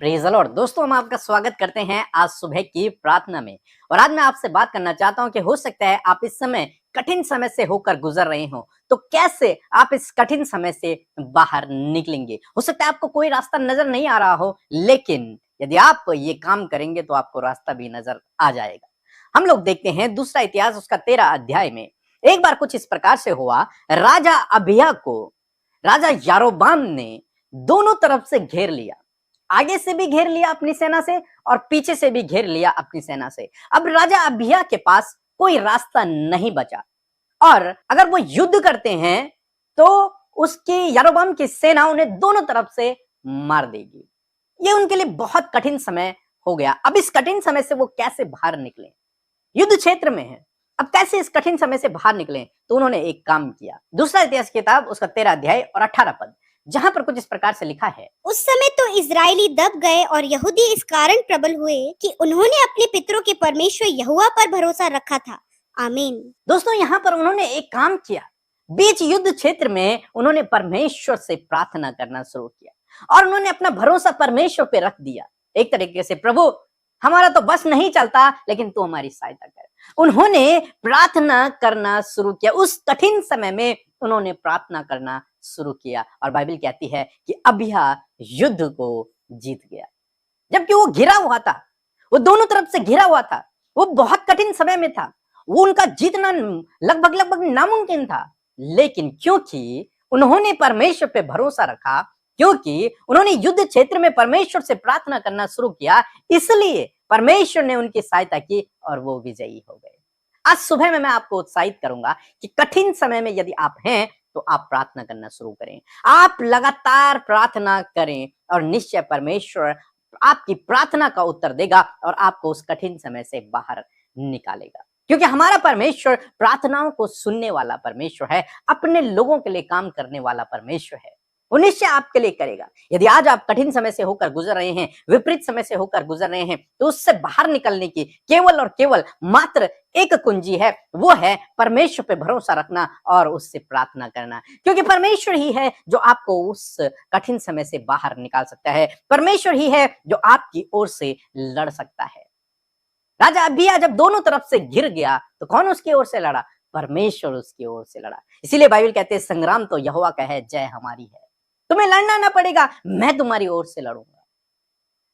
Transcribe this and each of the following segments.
Praise the Lord. दोस्तों, हम आपका स्वागत करते हैं आज सुबह की प्रार्थना में। और आज मैं आपसे बात करना चाहता हूं कि हो सकता है आप इस समय कठिन समय से होकर गुजर रहे हो, तो कैसे आप इस कठिन समय से बाहर निकलेंगे। हो सकता है आपको कोई रास्ता नजर नहीं आ रहा हो, लेकिन यदि आप ये काम करेंगे तो आपको रास्ता भी नजर आ जाएगा। हम लोग देखते हैं दूसरा इतिहास उसका 13 अध्याय में एक बार कुछ इस प्रकार से हुआ। राजा अबिय्याह को राजा यारोबाम ने दोनों तरफ से घेर लिया, आगे से भी घेर लिया अपनी सेना से और पीछे से भी घेर लिया अपनी सेना से। अब राजा अबिय्याह के पास कोई रास्ता नहीं बचा, और अगर वो युद्ध करते हैं तो उसकी यारोबाम की सेना उन्हें दोनों तरफ से मार देगी। ये उनके लिए बहुत कठिन समय हो गया। अब इस कठिन समय से वो कैसे बाहर निकले, युद्ध क्षेत्र में है, अब कैसे इस कठिन समय से बाहर निकले। तो उन्होंने एक काम किया। दूसरा इतिहास की किताब उसका 13 अध्याय और 18 पद, जहां पर कुछ इस प्रकार से लिखा है। उस समय तो इजरायली दब गए और यहूदी इस कारण प्रबल हुए कि उन्होंने अपने पितरों के परमेश्वर यहोवा पर भरोसा रखा था। आमीन। दोस्तों, यहां पर उन्होंने एक काम किया। बीच युद्ध क्षेत्र में उन्होंने परमेश्वर से प्रार्थना करना शुरू किया और उन्होंने अपना भरोसा परमेश्वर पे रख दिया। एक तरीके से, प्रभु हमारा तो बस नहीं चलता, लेकिन तू हमारी सहायता कर। उन्होंने प्रार्थना करना शुरू किया। उस कठिन समय में उन्होंने प्रार्थना करना शुरू किया और बाइबल कहती है कि अबिय्याह युद्ध को जीत गया, जबकि वो घिरा हुआ था, वो दोनों तरफ से घिरा हुआ था, वो बहुत कठिन समय में था, वो उनका जीतना लगभग लगभग नामुमकिन था। लेकिन क्योंकि उन्होंने परमेश्वर पे भरोसा रखा, क्योंकि उन्होंने युद्ध क्षेत्र में परमेश्वर से प्रार्थना करना शुरू किया, इसलिए परमेश्वर ने उनकी सहायता की और वो विजयी हो गए। आज सुबह में मैं आपको उत्साहित करूंगा कि कठिन समय में यदि आप हैं तो आप प्रार्थना करना शुरू करें। आप लगातार प्रार्थना करें और निश्चय परमेश्वर आपकी प्रार्थना का उत्तर देगा और आपको उस कठिन समय से बाहर निकालेगा, क्योंकि हमारा परमेश्वर प्रार्थनाओं को सुनने वाला परमेश्वर है, अपने लोगों के लिए काम करने वाला परमेश्वर है। वो निश्चय आपके लिए करेगा। यदि आज आप कठिन समय से होकर गुजर रहे हैं, विपरीत समय से होकर गुजर रहे हैं, तो उससे बाहर निकलने की केवल और केवल मात्र एक कुंजी है, वो है परमेश्वर पे भरोसा रखना और उससे प्रार्थना करना, क्योंकि परमेश्वर ही है जो आपको उस कठिन समय से बाहर निकाल सकता है। परमेश्वर ही है जो आपकी ओर से लड़ सकता है। राजा अबिय्याह जब दोनों तरफ से घिर गया तो कौन उसकी ओर से लड़ा? परमेश्वर उसकी ओर से लड़ा। इसीलिए बाइबल कहते हैं, संग्राम तो यहोवा का है, जय हमारी है। तुम्हें लड़ना ना पड़ेगा, मैं तुम्हारी ओर से लड़ूंगा।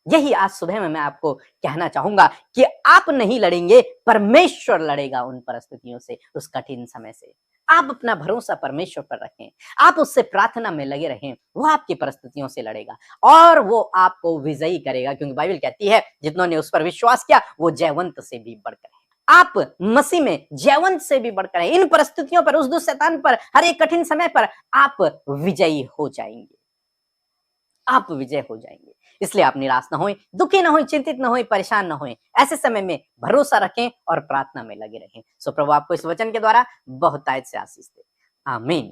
यही आज सुबह में मैं आपको कहना चाहूंगा कि आप नहीं लड़ेंगे, परमेश्वर लड़ेगा उन परिस्थितियों से, उस कठिन समय से। आप अपना भरोसा परमेश्वर पर रखें, आप उससे प्रार्थना में लगे रहें, वो आपकी परिस्थितियों से लड़ेगा और वो आपको विजयी करेगा, क्योंकि बाइबल कहती है जिन्होंने उस पर विश्वास किया वो जयवंत से भी बढ़कर है। आप मसीह में जयवंत से भी बढ़कर हैं। इन परिस्थितियों पर, उस दुष्ट शैतान पर, हर एक कठिन समय पर आप विजयी हो जाएंगे, आप विजय हो जाएंगे। इसलिए आप निराश ना होएं, दुखी ना होएं, चिंतित ना होएं, परेशान ना होएं। ऐसे समय में भरोसा रखें और प्रार्थना में लगे रहें। सो प्रभु आपको इस वचन के द्वारा बहुतायत से आशीष दे। आमीन।